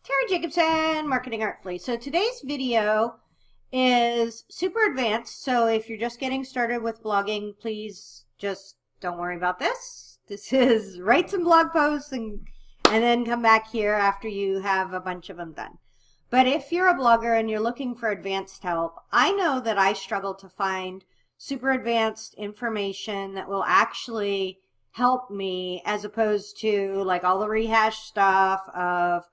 Terry Jacobsen, Marketing Artfully. So today's video is super advanced. So if you're just getting started with blogging, please just don't worry about this. This is write some blog posts and then come back here after you have a bunch of them done. But if you're a blogger and you're looking for advanced help, I know that I struggle to find super advanced information that will actually help me, as opposed to like all the rehash stuff of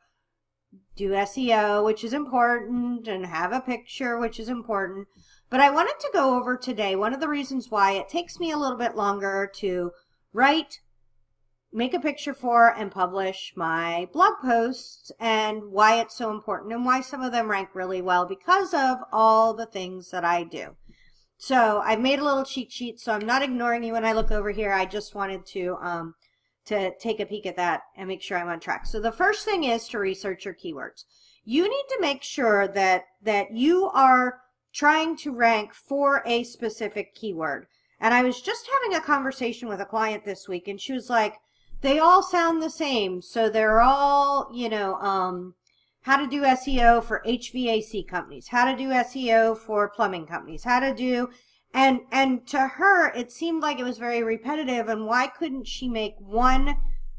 do SEO, which is important, and have a picture, which is important. But I wanted to go over today one of the reasons why it takes me a little bit longer to write, make a picture for, and publish my blog posts, and why it's so important, and why some of them rank really well because of all the things that I do. So I've made a little cheat sheet, so I'm not ignoring you when I look over here. I just wanted to take a peek at that and make sure I'm on track. So the first thing is to research your keywords. You need to make sure that you are trying to rank for a specific keyword. And I was just having a conversation with a client this week, and she was like, they all sound the same. So they're all, how to do SEO for HVAC companies, how to do SEO for plumbing companies, how to do, and to her, it seemed like it was very repetitive. And why couldn't she make one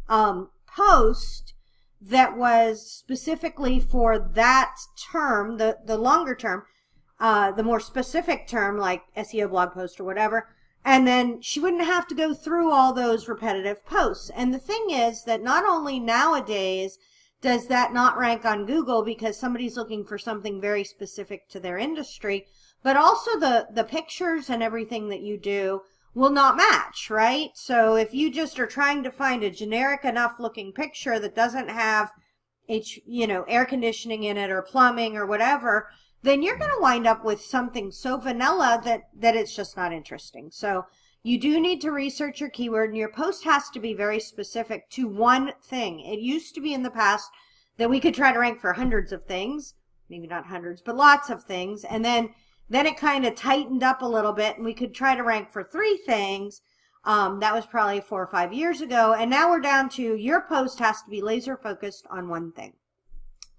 post that was specifically for that term, the longer term, the more specific term, like SEO blog post or whatever, and then she wouldn't have to go through all those repetitive posts. And the thing is that not only nowadays does that not rank on Google because somebody's looking for something very specific to their industry, but also the pictures and everything that you do will not match, right? So if you just are trying to find a generic enough looking picture that doesn't have air conditioning in it or plumbing or whatever, then you're going to wind up with something so vanilla that it's just not interesting. So you do need to research your keyword, and your post has to be very specific to one thing. It used to be in the past that we could try to rank for hundreds of things, maybe not hundreds, but lots of things, and then it kind of tightened up a little bit, and we could try to rank for 3 things. That was probably 4 or 5 years ago, and now we're down to your post has to be laser focused on one thing.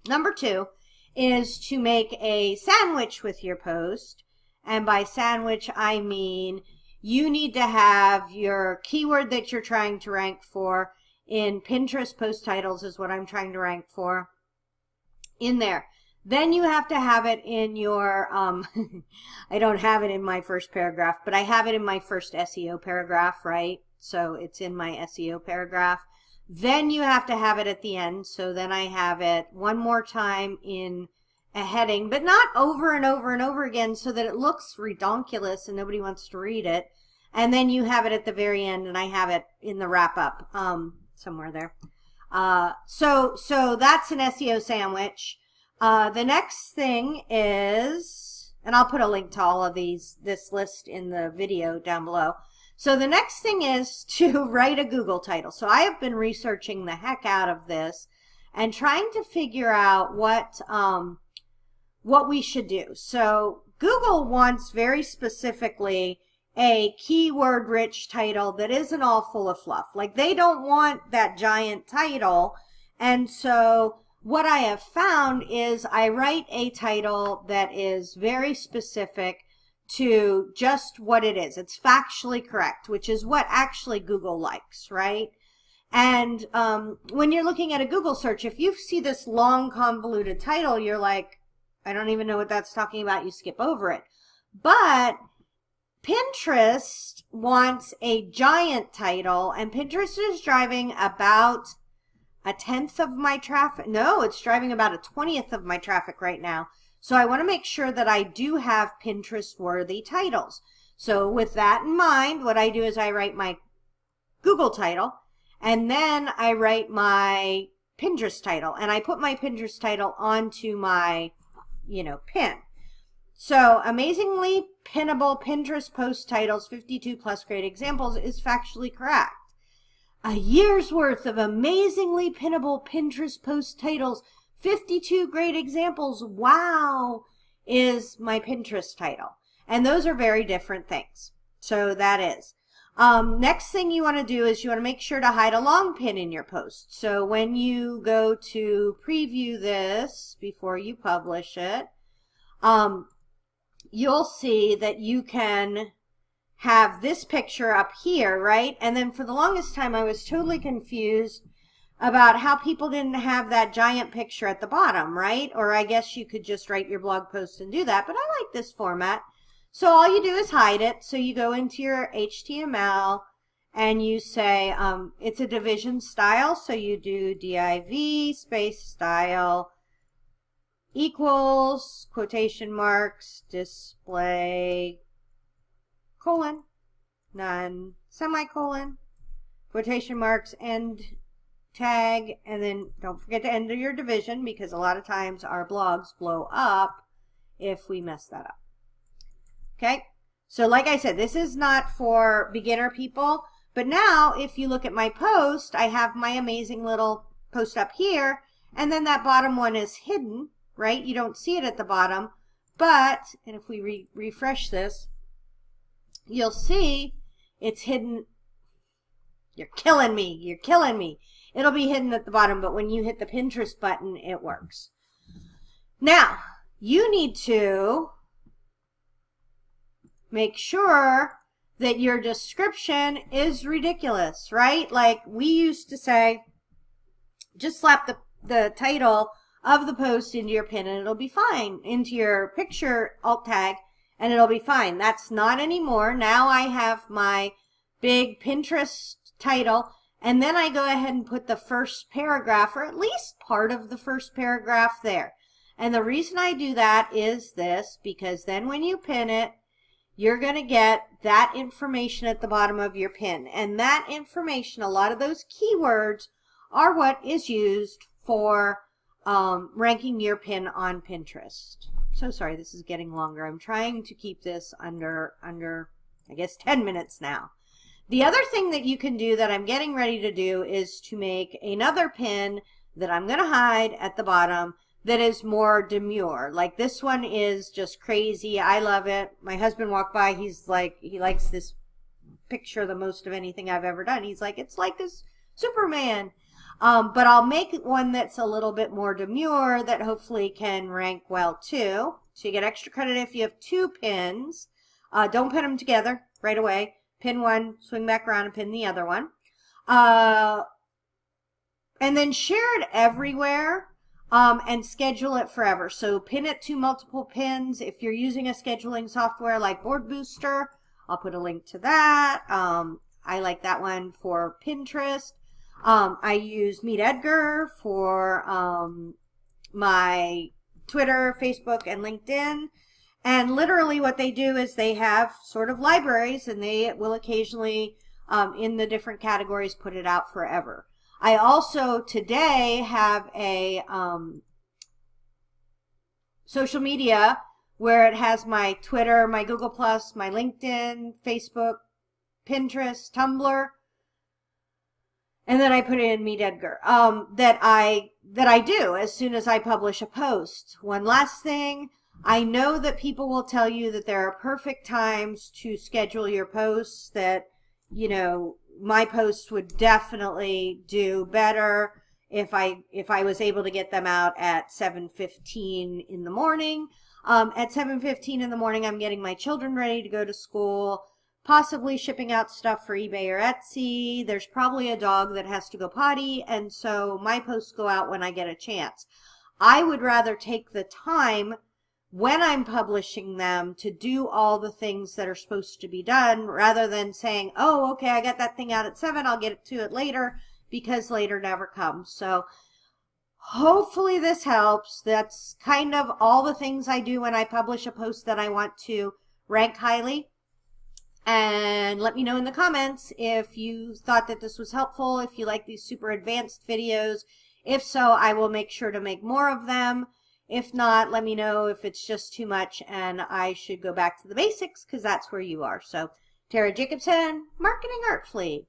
Number 2 is to make a sandwich with your post, and by sandwich I mean you need to have your keyword that you're trying to rank for in Pinterest post titles is what I'm trying to rank for in there. Then you have to have it in your, I don't have it in my first paragraph, but I have it in my first SEO paragraph, right? So it's in my SEO paragraph. Then you have to have it at the end. So then I have it one more time in a heading, but not over and over and over again so that it looks redonkulous and nobody wants to read it. And then you have it at the very end, and I have it in the wrap up somewhere there. So that's an SEO sandwich. The next thing is, and I'll put a link to all of this list in the video down below. So the next thing is to write a Google title. So I have been researching the heck out of this and trying to figure out what we should do. So Google wants very specifically a keyword rich title that isn't all full of fluff. Like, they don't want that giant title. And so what I have found is I write a title that is very specific to just what it is. It's factually correct, which is what actually Google likes, right? And when you're looking at a Google search, if you see this long convoluted title, you're like, I don't even know what that's talking about. You skip over it. But Pinterest wants a giant title, and Pinterest is driving about 1/10 of my traffic. No, it's driving about 1/20 of my traffic right now. So I want to make sure that I do have Pinterest-worthy titles. So with that in mind, what I do is I write my Google title, and then I write my Pinterest title, and I put my Pinterest title onto my, pin. So amazingly pinnable Pinterest post titles, 52 plus great examples, is factually correct. A year's worth of amazingly pinnable Pinterest post titles, 52 great examples, wow, is my Pinterest title. And those are very different things. So that is. Next thing you want to do is you want to make sure to hide a long pin in your post. So when you go to preview this before you publish it, you'll see that you can have this picture up here, right? And then for the longest time, I was totally confused about how people didn't have that giant picture at the bottom, right? Or I guess you could just write your blog post and do that, but I like this format. So all you do is hide it. So you go into your HTML and you say, it's a division style. So you do div space style equals quotation marks display colon none semicolon quotation marks end tag, and then don't forget to enter your division because a lot of times our blogs blow up if we mess that up. Okay, so like I said, this is not for beginner people, but now if you look at my post, I have my amazing little post up here, and then that bottom one is hidden, right? You don't see it at the bottom, but, and if we refresh this, you'll see it's hidden. You're killing me. You're killing me. It'll be hidden at the bottom, but when you hit the Pinterest button, it works. Now, you need to make sure that your description is ridiculous, right? Like we used to say, just slap the title of the post into your pin and it'll be fine, into your picture alt tag, and it'll be fine. That's not anymore. Now I have my big Pinterest title, and then I go ahead and put the first paragraph, or at least part of the first paragraph there. And the reason I do that is this, because then when you pin it, you're going to get that information at the bottom of your pin. And that information, a lot of those keywords, are what is used for ranking your pin on Pinterest. So sorry, this is getting longer. I'm trying to keep this under I guess 10 minutes now. The other thing that you can do that I'm getting ready to do is to make another pin that I'm going to hide at the bottom that is more demure. Like this one is just crazy. I love it. My husband walked by. He's like, he likes this picture the most of anything I've ever done. He's like, it's like this Superman. But I'll make one that's a little bit more demure that hopefully can rank well too. So you get extra credit if you have two pins. Don't pin them together right away. Pin one, swing back around and pin the other one. And then share it everywhere. And schedule it forever. So pin it to multiple pins. If you're using a scheduling software like Board Booster, I'll put a link to that. I like that one for Pinterest. I use Meet Edgar for my Twitter, Facebook, and LinkedIn. And literally what they do is they have sort of libraries, and they will occasionally, in the different categories, put it out forever. I also today have a social media where it has my Twitter, my Google+, my LinkedIn, Facebook, Pinterest, Tumblr, and then I put it in Meet Edgar that I do as soon as I publish a post. One last thing, I know that people will tell you that there are perfect times to schedule your posts, that, you know, my posts would definitely do better if I was able to get them out at 7:15 in the morning. At 7:15 in the morning, I'm getting my children ready to go to school, possibly shipping out stuff for eBay or Etsy. There's probably a dog that has to go potty, and so my posts go out when I get a chance. I would rather take the time when I'm publishing them to do all the things that are supposed to be done, rather than saying, oh, okay, I got that thing out at 7, I'll get to it later, because later never comes. So hopefully this helps. That's kind of all the things I do when I publish a post that I want to rank highly. And let me know in the comments if you thought that this was helpful, if you like these super advanced videos. If so, I will make sure to make more of them. If not, let me know if it's just too much and I should go back to the basics, because that's where you are. So, Tara Jacobsen, Marketing Artfully.